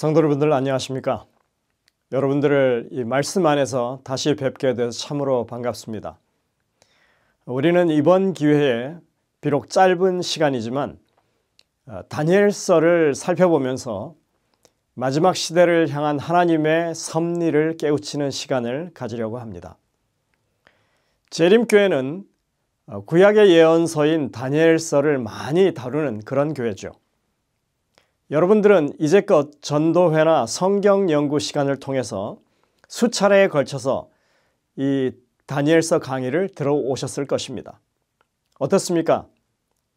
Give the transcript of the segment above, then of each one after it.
성도 여러분들 안녕하십니까? 여러분들을 이 말씀 안에서 다시 뵙게 돼서 참으로 반갑습니다. 우리는 이번 기회에 비록 짧은 시간이지만 다니엘서를 살펴보면서 마지막 시대를 향한 하나님의 섭리를 깨우치는 시간을 가지려고 합니다. 재림교회는 구약의 예언서인 다니엘서를 많이 다루는 그런 교회죠. 여러분들은 이제껏 전도회나 성경 연구 시간을 통해서 수차례에 걸쳐서 이 다니엘서 강의를 들어오셨을 것입니다. 어떻습니까?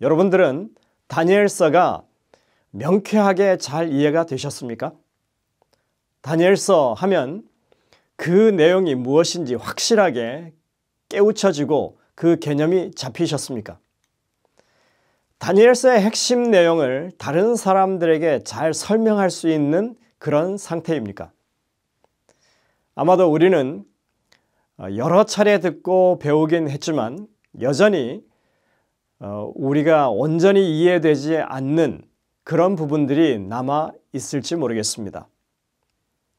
여러분들은 다니엘서가 명쾌하게 잘 이해가 되셨습니까? 다니엘서 하면 그 내용이 무엇인지 확실하게 깨우쳐지고 그 개념이 잡히셨습니까? 다니엘서의 핵심 내용을 다른 사람들에게 잘 설명할 수 있는 그런 상태입니까? 아마도 우리는 여러 차례 듣고 배우긴 했지만 여전히 우리가 온전히 이해되지 않는 그런 부분들이 남아 있을지 모르겠습니다.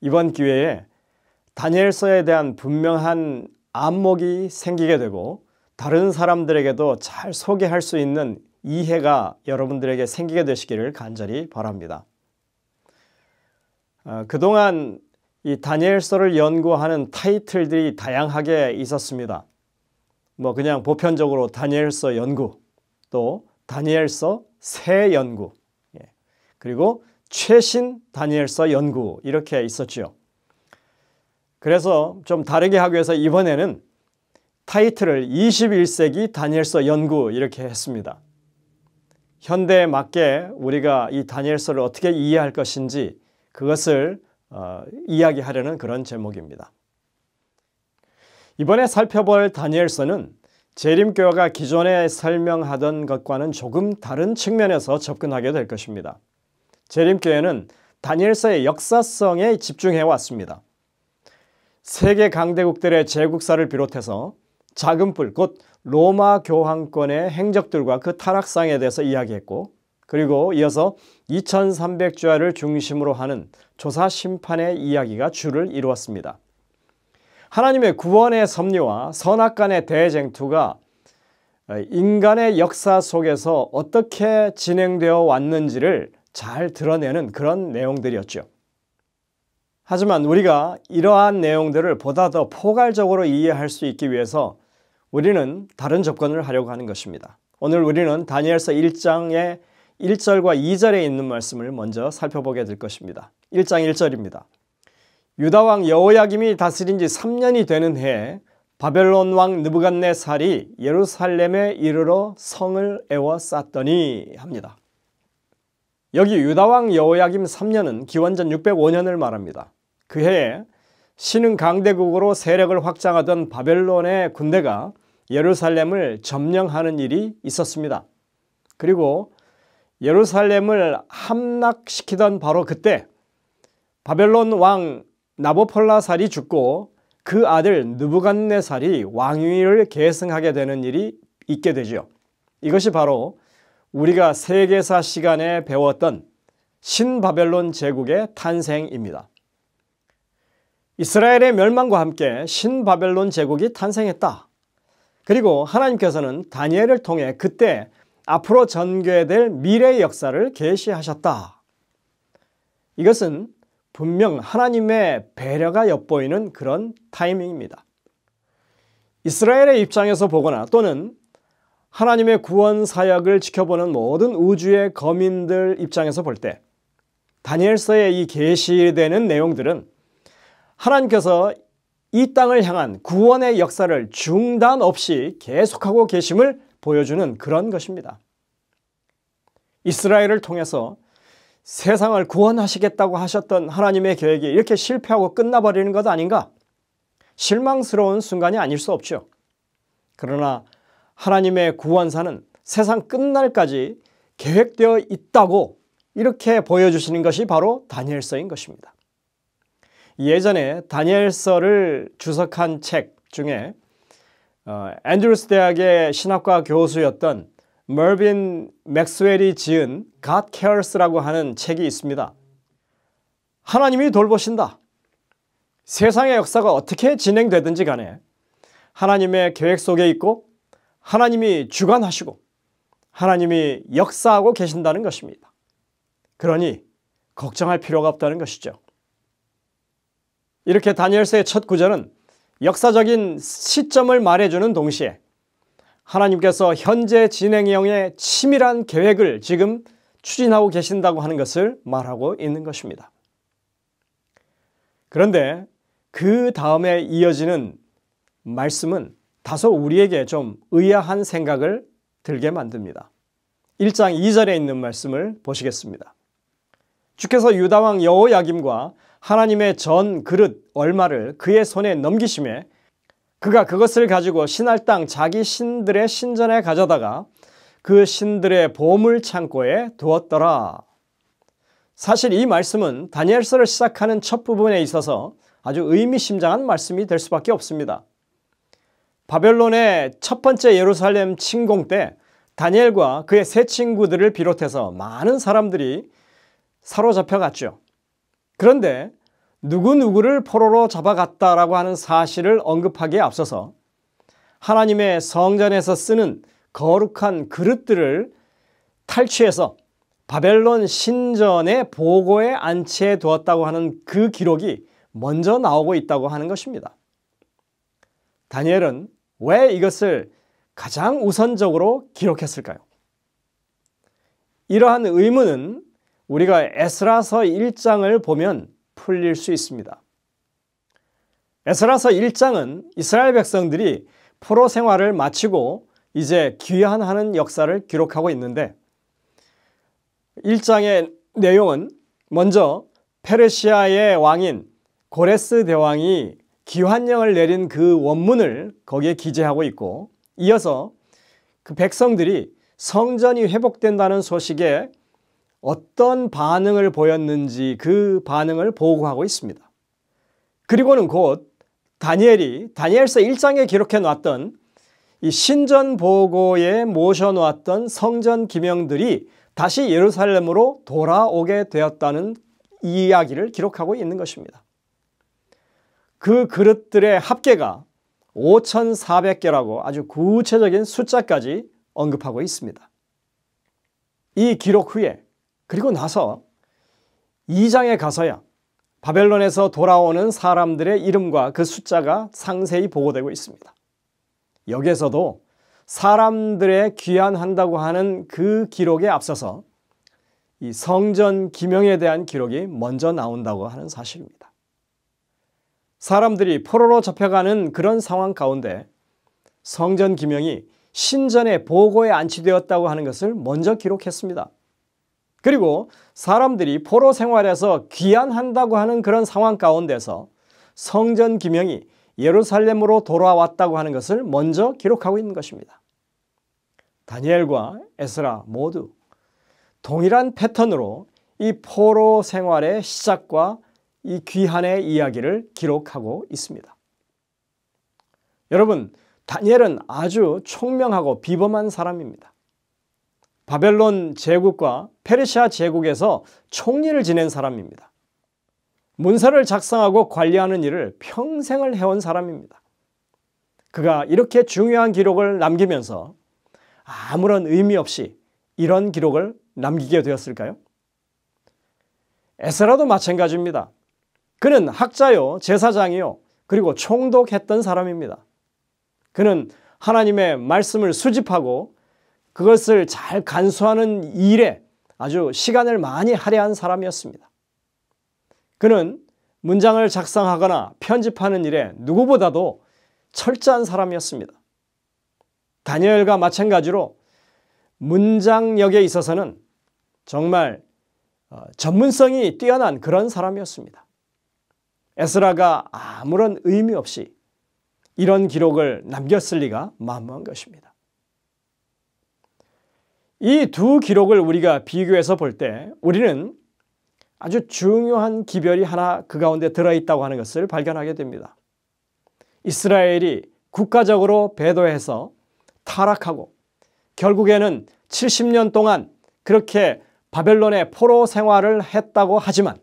이번 기회에 다니엘서에 대한 분명한 안목이 생기게 되고 다른 사람들에게도 잘 소개할 수 있는 이해가 여러분들에게 생기게 되시기를 간절히 바랍니다. 그동안 이 다니엘서를 연구하는 타이틀들이 다양하게 있었습니다. 그냥 보편적으로 다니엘서 연구, 또 다니엘서 새 연구, 그리고 최신 다니엘서 연구 이렇게 있었죠. 그래서 좀 다르게 하기 위해서 이번에는 타이틀을 21세기 다니엘서 연구 이렇게 했습니다. 현대에 맞게 우리가 이 다니엘서를 어떻게 이해할 것인지 그것을 이야기하려는 그런 제목입니다. 이번에 살펴볼 다니엘서는 재림교회가 기존에 설명하던 것과는 조금 다른 측면에서 접근하게 될 것입니다. 재림교회는 다니엘서의 역사성에 집중해 왔습니다. 세계 강대국들의 제국사를 비롯해서 작은 뿔, 곧 로마 교황권의 행적들과 그 타락상에 대해서 이야기했고, 그리고 이어서 2300주야를 중심으로 하는 조사 심판의 이야기가 주를 이루었습니다. 하나님의 구원의 섭리와 선악간의 대쟁투가 인간의 역사 속에서 어떻게 진행되어 왔는지를 잘 드러내는 그런 내용들이었죠. 하지만 우리가 이러한 내용들을 보다 더 포괄적으로 이해할 수 있기 위해서 우리는 다른 접근을 하려고 하는 것입니다. 오늘 우리는 다니엘서 1장의 1절과 2절에 있는 말씀을 먼저 살펴보게 될 것입니다. 1장 1절입니다. 유다왕 여호야김이 다스린 지 3년이 되는 해에 바벨론 왕 느부갓네살이 예루살렘에 이르러 성을 에워쌌더니 합니다. 여기 유다왕 여호야김 3년은 기원전 605년을 말합니다. 그 해에 신흥 강대국으로 세력을 확장하던 바벨론의 군대가 예루살렘을 점령하는 일이 있었습니다. 그리고 예루살렘을 함락시키던 바로 그때 바벨론 왕 나보폴라살이 죽고 그 아들 느부갓네살이 왕위를 계승하게 되는 일이 있게 되죠. 이것이 바로 우리가 세계사 시간에 배웠던 신바벨론 제국의 탄생입니다. 이스라엘의 멸망과 함께 신바벨론 제국이 탄생했다. 그리고 하나님께서는 다니엘을 통해 그때 앞으로 전개될 미래의 역사를 계시하셨다. 이것은 분명 하나님의 배려가 엿보이는 그런 타이밍입니다. 이스라엘의 입장에서 보거나 또는 하나님의 구원 사역을 지켜보는 모든 우주의 거민들 입장에서 볼 때 다니엘서에 이 계시되는 내용들은 하나님께서 이 땅을 향한 구원의 역사를 중단 없이 계속하고 계심을 보여주는 그런 것입니다. 이스라엘을 통해서 세상을 구원하시겠다고 하셨던 하나님의 계획이 이렇게 실패하고 끝나버리는 것 아닌가? 실망스러운 순간이 아닐 수 없죠. 그러나 하나님의 구원사는 세상 끝날까지 계획되어 있다고 이렇게 보여주시는 것이 바로 다니엘서인 것입니다. 예전에 다니엘서를 주석한 책 중에 앤드루스 대학의 신학과 교수였던 머빈 맥스웰이 지은 God Cares라고 하는 책이 있습니다. 하나님이 돌보신다. 세상의 역사가 어떻게 진행되든지 간에 하나님의 계획 속에 있고 하나님이 주관하시고 하나님이 역사하고 계신다는 것입니다. 그러니 걱정할 필요가 없다는 것이죠. 이렇게 다니엘서의 첫 구절은 역사적인 시점을 말해주는 동시에 하나님께서 현재 진행형의 치밀한 계획을 지금 추진하고 계신다고 하는 것을 말하고 있는 것입니다. 그런데 그 다음에 이어지는 말씀은 다소 우리에게 좀 의아한 생각을 들게 만듭니다. 1장 2절에 있는 말씀을 보시겠습니다. 주께서 유다왕 여호야김과 하나님의 전 그릇 얼마를 그의 손에 넘기심에 그가 그것을 가지고 신할 땅 자기 신들의 신전에 가져다가 그 신들의 보물 창고에 두었더라. 사실 이 말씀은 다니엘서를 시작하는 첫 부분에 있어서 아주 의미심장한 말씀이 될 수밖에 없습니다. 바벨론의 첫 번째 예루살렘 침공 때 다니엘과 그의 세 친구들을 비롯해서 많은 사람들이 사로잡혀 갔죠. 그런데 누구누구를 포로로 잡아갔다라고 하는 사실을 언급하기에 앞서서 하나님의 성전에서 쓰는 거룩한 그릇들을 탈취해서 바벨론 신전의 보고에 안치해 두었다고 하는 그 기록이 먼저 나오고 있다고 하는 것입니다. 다니엘은 왜 이것을 가장 우선적으로 기록했을까요? 이러한 의문은 우리가 에스라서 1장을 보면 풀릴 수 있습니다. 에스라서 1장은 이스라엘 백성들이 포로 생활을 마치고 이제 귀환하는 역사를 기록하고 있는데 1장의 내용은 먼저 페르시아의 왕인 고레스 대왕이 귀환령을 내린 그 원문을 거기에 기재하고 있고 이어서 그 백성들이 성전이 회복된다는 소식에 어떤 반응을 보였는지 그 반응을 보고하고 있습니다. 그리고는 곧 다니엘이 다니엘서 1장에 기록해 놨던 이 신전 보고에 모셔놓았던 성전 기명들이 다시 예루살렘으로 돌아오게 되었다는 이야기를 기록하고 있는 것입니다. 그 그릇들의 합계가 5,400개라고 아주 구체적인 숫자까지 언급하고 있습니다. 이 기록 후에 그리고 나서 2장에 가서야 바벨론에서 돌아오는 사람들의 이름과 그 숫자가 상세히 보고되고 있습니다. 여기에서도 사람들의 귀환한다고 하는 그 기록에 앞서서 이 성전 기명에 대한 기록이 먼저 나온다고 하는 사실입니다. 사람들이 포로로 잡혀가는 그런 상황 가운데 성전 기명이 신전의 보고에 안치되었다고 하는 것을 먼저 기록했습니다. 그리고 사람들이 포로 생활에서 귀환한다고 하는 그런 상황 가운데서 성전 기명이 예루살렘으로 돌아왔다고 하는 것을 먼저 기록하고 있는 것입니다. 다니엘과 에스라 모두 동일한 패턴으로 이 포로 생활의 시작과 이 귀환의 이야기를 기록하고 있습니다. 여러분, 다니엘은 아주 총명하고 비범한 사람입니다. 바벨론 제국과 페르시아 제국에서 총리를 지낸 사람입니다. 문서를 작성하고 관리하는 일을 평생을 해온 사람입니다. 그가 이렇게 중요한 기록을 남기면서 아무런 의미 없이 이런 기록을 남기게 되었을까요? 에스라도 마찬가지입니다. 그는 학자요, 제사장이요, 그리고 총독했던 사람입니다. 그는 하나님의 말씀을 수집하고 그것을 잘 간수하는 일에 아주 시간을 많이 할애한 사람이었습니다. 그는 문장을 작성하거나 편집하는 일에 누구보다도 철저한 사람이었습니다. 다니엘과 마찬가지로 문장력에 있어서는 정말 전문성이 뛰어난 그런 사람이었습니다. 에스라가 아무런 의미 없이 이런 기록을 남겼을 리가 만무한 것입니다. 이 두 기록을 우리가 비교해서 볼 때 우리는 아주 중요한 기별이 하나 그 가운데 들어있다고 하는 것을 발견하게 됩니다. 이스라엘이 국가적으로 배도해서 타락하고 결국에는 70년 동안 그렇게 바벨론의 포로 생활을 했다고 하지만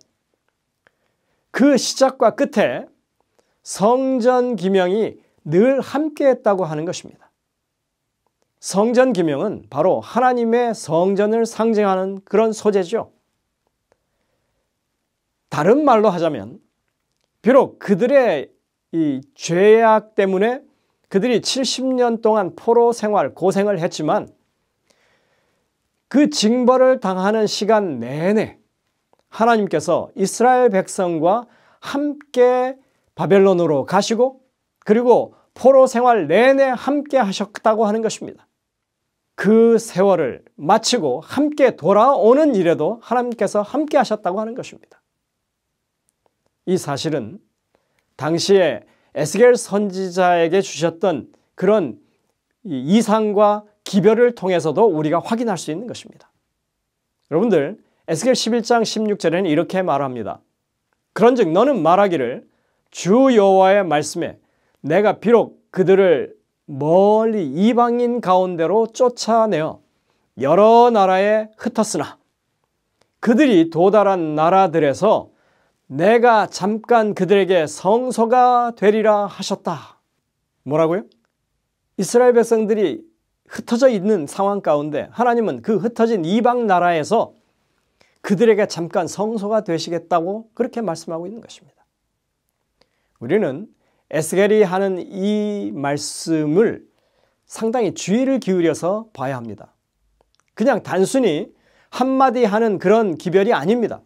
그 시작과 끝에 성전 기명이 늘 함께했다고 하는 것입니다. 성전 기명은 바로 하나님의 성전을 상징하는 그런 소재죠. 다른 말로 하자면 비록 그들의 이 죄악 때문에 그들이 70년 동안 포로 생활, 고생을 했지만 그 징벌을 당하는 시간 내내 하나님께서 이스라엘 백성과 함께 바벨론으로 가시고 그리고 포로 생활 내내 함께 하셨다고 하는 것입니다. 그 세월을 마치고 함께 돌아오는 일에도 하나님께서 함께 하셨다고 하는 것입니다. 이 사실은 당시에 에스겔 선지자에게 주셨던 그런 이상과 기별을 통해서도 우리가 확인할 수 있는 것입니다. 여러분들 에스겔 11장 16절에는 이렇게 말합니다. 그런즉 너는 말하기를 주 여호와의 말씀에 내가 비록 그들을 멀리 이방인 가운데로 쫓아내어 여러 나라에 흩었으나 그들이 도달한 나라들에서 내가 잠깐 그들에게 성소가 되리라 하셨다. 뭐라고요? 이스라엘 백성들이 흩어져 있는 상황 가운데 하나님은 그 흩어진 이방 나라에서 그들에게 잠깐 성소가 되시겠다고 그렇게 말씀하고 있는 것입니다. 우리는 에스겔이 하는 이 말씀을 상당히 주의를 기울여서 봐야 합니다. 그냥 단순히 한마디 하는 그런 기별이 아닙니다.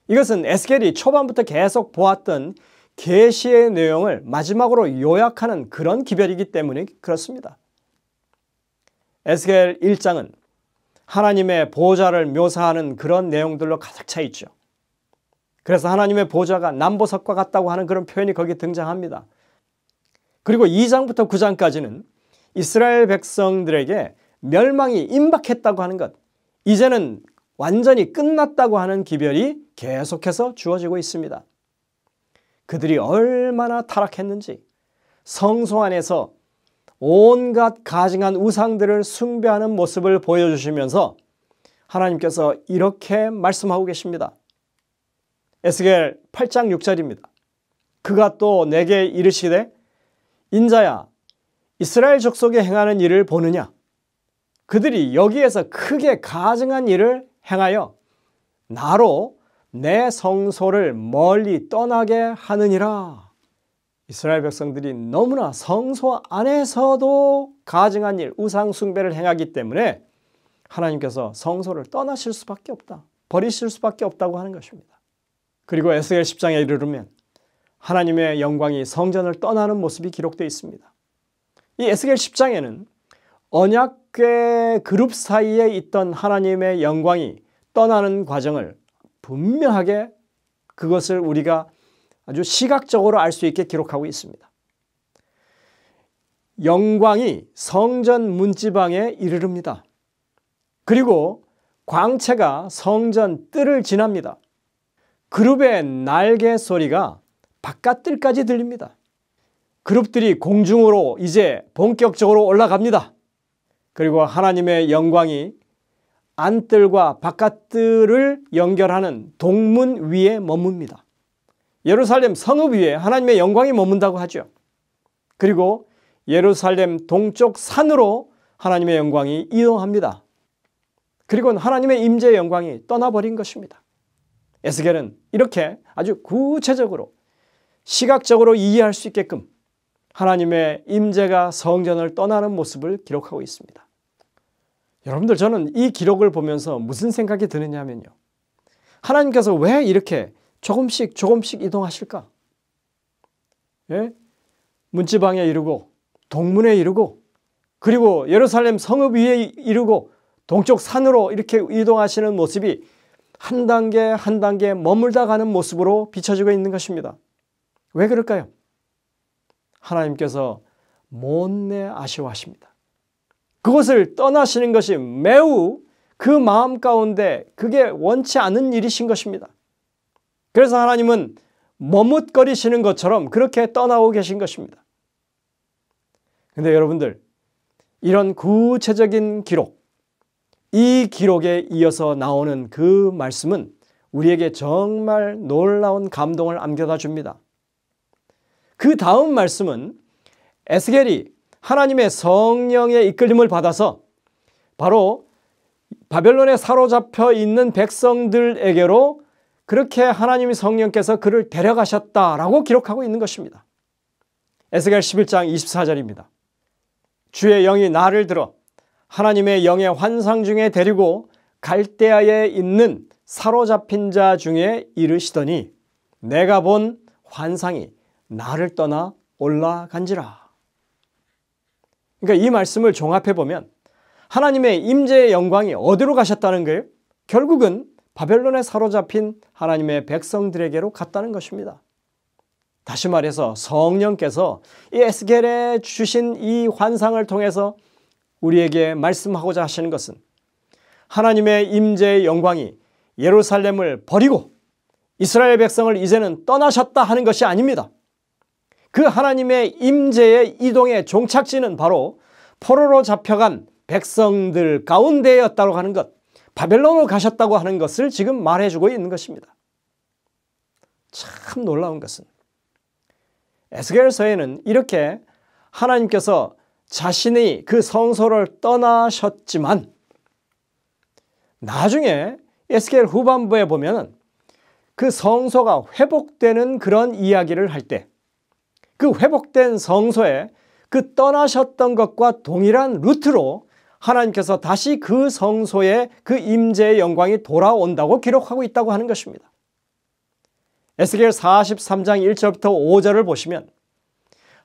이것은 에스겔이 초반부터 계속 보았던 계시의 내용을 마지막으로 요약하는 그런 기별이기 때문에 그렇습니다. 에스겔 1장은 하나님의 보좌를 묘사하는 그런 내용들로 가득 차 있죠. 그래서 하나님의 보좌가 남보석과 같다고 하는 그런 표현이 거기에 등장합니다. 그리고 2장부터 9장까지는 이스라엘 백성들에게 멸망이 임박했다고 하는 것, 이제는 완전히 끝났다고 하는 기별이 계속해서 주어지고 있습니다. 그들이 얼마나 타락했는지 성소 안에서 온갖 가증한 우상들을 숭배하는 모습을 보여주시면서 하나님께서 이렇게 말씀하고 계십니다. 에스겔 8장 6절입니다. 그가 또 내게 이르시되 인자야 이스라엘 족속에 행하는 일을 보느냐? 그들이 여기에서 크게 가증한 일을 행하여 나로 내 성소를 멀리 떠나게 하느니라. 이스라엘 백성들이 너무나 성소 안에서도 가증한 일, 우상 숭배를 행하기 때문에 하나님께서 성소를 떠나실 수밖에 없다. 버리실 수밖에 없다고 하는 것입니다. 그리고 에스겔 10장에 이르르면 하나님의 영광이 성전을 떠나는 모습이 기록되어 있습니다. 이 에스겔 10장에는 언약궤 그룹 사이에 있던 하나님의 영광이 떠나는 과정을 분명하게 그것을 우리가 아주 시각적으로 알 수 있게 기록하고 있습니다. 영광이 성전 문지방에 이르릅니다. 그리고 광채가 성전 뜰을 지납니다. 그룹의 날개 소리가 바깥 뜰까지 들립니다. 그룹들이 공중으로 이제 본격적으로 올라갑니다. 그리고 하나님의 영광이 안뜰과 바깥뜰을 연결하는 동문 위에 머뭅니다. 예루살렘 성읍 위에 하나님의 영광이 머문다고 하죠. 그리고 예루살렘 동쪽 산으로 하나님의 영광이 이동합니다. 그리고 하나님의 임재의 영광이 떠나버린 것입니다. 에스겔은 이렇게 아주 구체적으로 시각적으로 이해할 수 있게끔 하나님의 임재가 성전을 떠나는 모습을 기록하고 있습니다. 여러분들, 저는 이 기록을 보면서 무슨 생각이 드느냐면요, 하나님께서 왜 이렇게 조금씩 이동하실까? 예? 문지방에 이르고 동문에 이르고 그리고 예루살렘 성읍 위에 이르고 동쪽 산으로 이렇게 이동하시는 모습이 한 단계 한 단계 머물다 가는 모습으로 비춰지고 있는 것입니다. 왜 그럴까요? 하나님께서 못내 아쉬워하십니다. 그것을 떠나시는 것이 매우 그 마음 가운데 그게 원치 않은 일이신 것입니다. 그래서 하나님은 머뭇거리시는 것처럼 그렇게 떠나고 계신 것입니다. 그런데 여러분들, 이런 구체적인 기록, 이 기록에 이어서 나오는 그 말씀은 우리에게 정말 놀라운 감동을 안겨다 줍니다. 그 다음 말씀은 에스겔이 하나님의 성령의 이끌림을 받아서 바로 바벨론에 사로잡혀 있는 백성들에게로 그렇게 하나님의 성령께서 그를 데려가셨다라고 기록하고 있는 것입니다. 에스겔 11장 24절입니다. 주의 영이 나를 들어 하나님의 영의 환상 중에 데리고 갈대아에 있는 사로잡힌 자 중에 이르시더니 내가 본 환상이 나를 떠나 올라간지라. 그러니까 이 말씀을 종합해 보면 하나님의 임재의 영광이 어디로 가셨다는 거예요? 결국은 바벨론에 사로잡힌 하나님의 백성들에게로 갔다는 것입니다. 다시 말해서 성령께서 이 에스겔에 주신 이 환상을 통해서 우리에게 말씀하고자 하시는 것은 하나님의 임재의 영광이 예루살렘을 버리고 이스라엘 백성을 이제는 떠나셨다 하는 것이 아닙니다. 그 하나님의 임재의 이동의 종착지는 바로 포로로 잡혀간 백성들 가운데였다고 하는 것, 바벨론으로 가셨다고 하는 것을 지금 말해주고 있는 것입니다. 참 놀라운 것은 에스겔서에는 이렇게 하나님께서 자신이 그 성소를 떠나셨지만 나중에 에스겔 후반부에 보면 그 성소가 회복되는 그런 이야기를 할 때 그 회복된 성소에 그 떠나셨던 것과 동일한 루트로 하나님께서 다시 그 성소에 그 임재의 영광이 돌아온다고 기록하고 있다고 하는 것입니다. 에스겔 43장 1절부터 5절을 보시면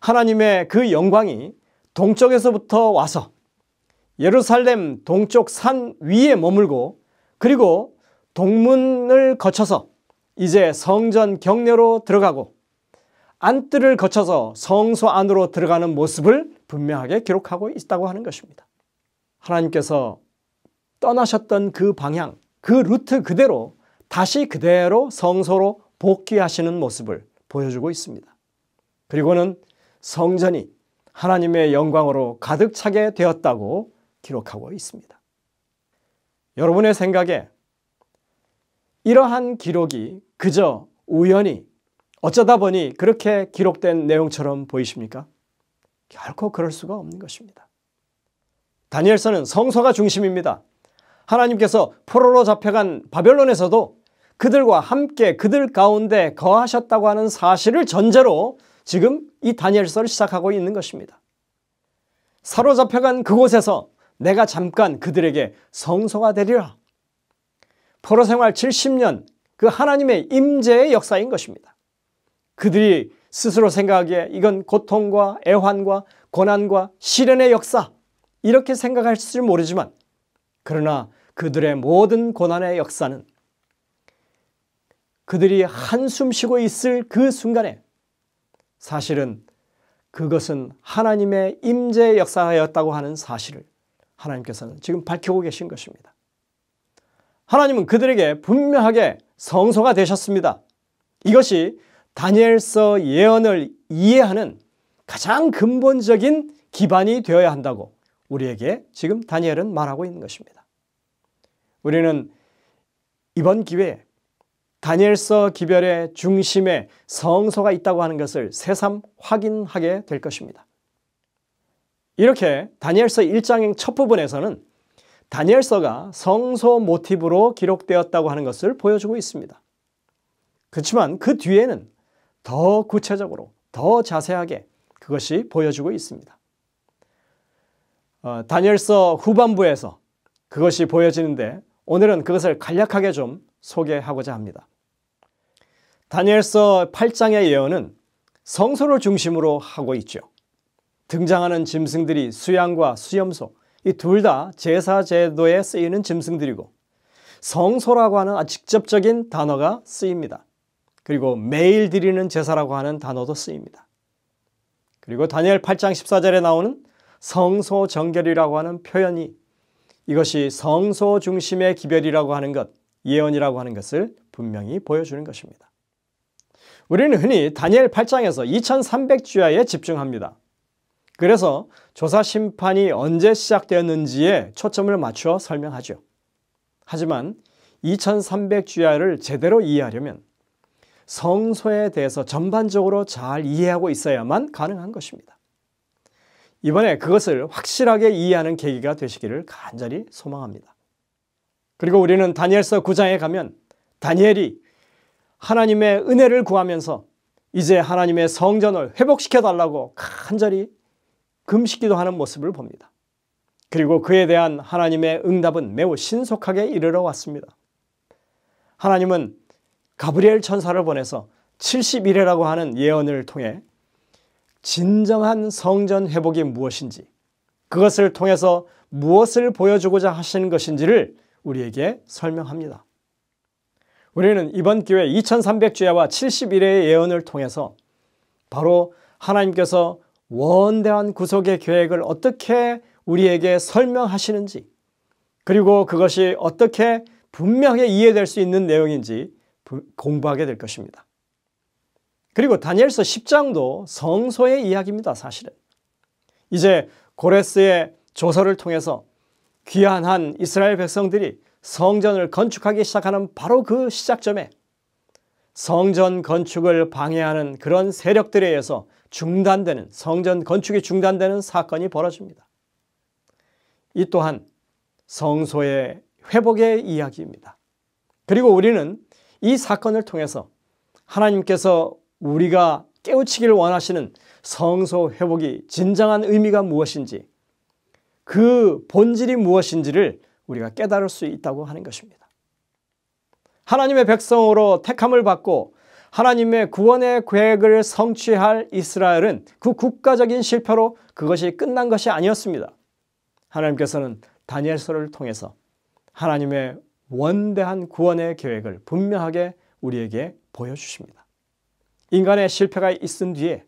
하나님의 그 영광이 동쪽에서부터 와서 예루살렘 동쪽 산 위에 머물고 그리고 동문을 거쳐서 이제 성전 경내로 들어가고 안뜰을 거쳐서 성소 안으로 들어가는 모습을 분명하게 기록하고 있다고 하는 것입니다. 하나님께서 떠나셨던 그 방향, 그 루트 그대로 다시 그대로 성소로 복귀하시는 모습을 보여주고 있습니다. 그리고는 성전이 하나님의 영광으로 가득 차게 되었다고 기록하고 있습니다. 여러분의 생각에 이러한 기록이 그저 우연히 어쩌다 보니 그렇게 기록된 내용처럼 보이십니까? 결코 그럴 수가 없는 것입니다. 다니엘서는 성소가 중심입니다. 하나님께서 포로로 잡혀간 바벨론에서도 그들과 함께 그들 가운데 거하셨다고 하는 사실을 전제로 지금 이 다니엘서를 시작하고 있는 것입니다. 사로잡혀간 그곳에서 내가 잠깐 그들에게 성소가 되리라. 포로 생활 70년 그 하나님의 임재의 역사인 것입니다. 그들이 스스로 생각하기에 이건 고통과 애환과 고난과 시련의 역사 이렇게 생각할지 모르지만 그러나 그들의 모든 고난의 역사는 그들이 한숨 쉬고 있을 그 순간에 사실은 그것은 하나님의 임재의 역사였다고 하는 사실을 하나님께서는 지금 밝히고 계신 것입니다. 하나님은 그들에게 분명하게 성소가 되셨습니다. 이것이 다니엘서 예언을 이해하는 가장 근본적인 기반이 되어야 한다고 우리에게 지금 다니엘은 말하고 있는 것입니다. 우리는 이번 기회에 다니엘서 기별의 중심에 성소가 있다고 하는 것을 새삼 확인하게 될 것입니다. 이렇게 다니엘서 1장의 첫 부분에서는 다니엘서가 성소 모티브로 기록되었다고 하는 것을 보여주고 있습니다. 그렇지만 그 뒤에는 더 구체적으로, 더 자세하게 그것이 보여주고 있습니다. 다니엘서 후반부에서 그것이 보여지는데 오늘은 그것을 간략하게 좀 소개하고자 합니다. 다니엘서 8장의 예언은 성소를 중심으로 하고 있죠. 등장하는 짐승들이 수양과 수염소, 이 둘 다 제사 제도에 쓰이는 짐승들이고 성소라고 하는 아주 직접적인 단어가 쓰입니다. 그리고 매일 드리는 제사라고 하는 단어도 쓰입니다. 그리고 다니엘 8장 14절에 나오는 성소 정결이라고 하는 표현이 이것이 성소 중심의 기별이라고 하는 것, 예언이라고 하는 것을 분명히 보여주는 것입니다. 우리는 흔히 다니엘 8장에서 2300주야에 집중합니다. 그래서 조사 심판이 언제 시작되었는지에 초점을 맞추어 설명하죠. 하지만 2300주야를 제대로 이해하려면 성소에 대해서 전반적으로 잘 이해하고 있어야만 가능한 것입니다. 이번에 그것을 확실하게 이해하는 계기가 되시기를 간절히 소망합니다. 그리고 우리는 다니엘서 9장에 가면 다니엘이 하나님의 은혜를 구하면서 이제 하나님의 성전을 회복시켜달라고 간절히 금식기도하는 모습을 봅니다. 그리고 그에 대한 하나님의 응답은 매우 신속하게 이르러 왔습니다. 하나님은 가브리엘 천사를 보내서 70일이라고 하는 예언을 통해 진정한 성전 회복이 무엇인지, 그것을 통해서 무엇을 보여주고자 하시는 것인지를 우리에게 설명합니다. 우리는 이번 기회 2300주야와 70일의 예언을 통해서 바로 하나님께서 원대한 구속의 계획을 어떻게 우리에게 설명하시는지, 그리고 그것이 어떻게 분명하게 이해될 수 있는 내용인지 공부하게 될 것입니다. 그리고 다니엘서 10장도 성소의 이야기입니다. 사실은 이제 고레스의 조서를 통해서 귀환한 이스라엘 백성들이 성전을 건축하기 시작하는 바로 그 시작점에 성전 건축을 방해하는 그런 세력들에 의해서 중단되는, 성전 건축이 중단되는 사건이 벌어집니다. 이 또한 성소의 회복의 이야기입니다. 그리고 우리는 이 사건을 통해서 하나님께서 우리가 깨우치기를 원하시는 성소 회복이 진정한 의미가 무엇인지, 그 본질이 무엇인지를 우리가 깨달을 수 있다고 하는 것입니다. 하나님의 백성으로 택함을 받고 하나님의 구원의 계획을 성취할 이스라엘은 그 국가적인 실패로 그것이 끝난 것이 아니었습니다. 하나님께서는 다니엘서를 통해서 하나님의 원대한 구원의 계획을 분명하게 우리에게 보여주십니다. 인간의 실패가 있은 뒤에,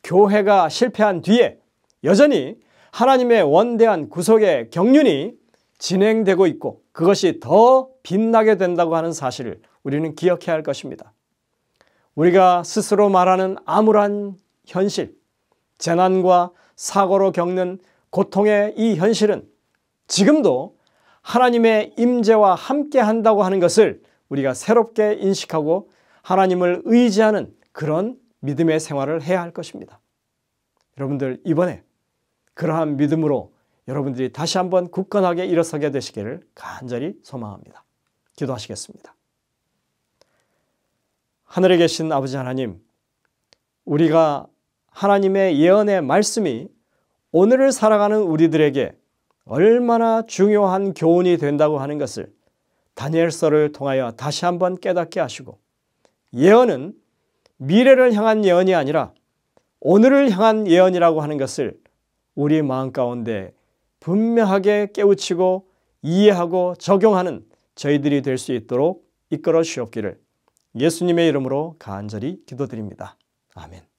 교회가 실패한 뒤에 여전히 하나님의 원대한 구속의 경륜이 진행되고 있고 그것이 더 빛나게 된다고 하는 사실을 우리는 기억해야 할 것입니다. 우리가 스스로 말하는 암울한 현실, 재난과 사고로 겪는 고통의 이 현실은 지금도 하나님의 임재와 함께 한다고 하는 것을 우리가 새롭게 인식하고 하나님을 의지하는 그런 믿음의 생활을 해야 할 것입니다. 여러분들, 이번에 그러한 믿음으로 여러분들이 다시 한번 굳건하게 일어서게 되시기를 간절히 소망합니다. 기도하시겠습니다. 하늘에 계신 아버지 하나님, 우리가 하나님의 예언의 말씀이 오늘을 살아가는 우리들에게 얼마나 중요한 교훈이 된다고 하는 것을 다니엘서를 통하여 다시 한번 깨닫게 하시고, 예언은 미래를 향한 예언이 아니라 오늘을 향한 예언이라고 하는 것을 우리 마음 가운데 분명하게 깨우치고 이해하고 적용하는 저희들이 될 수 있도록 이끌어 주옵기를 예수님의 이름으로 간절히 기도드립니다. 아멘.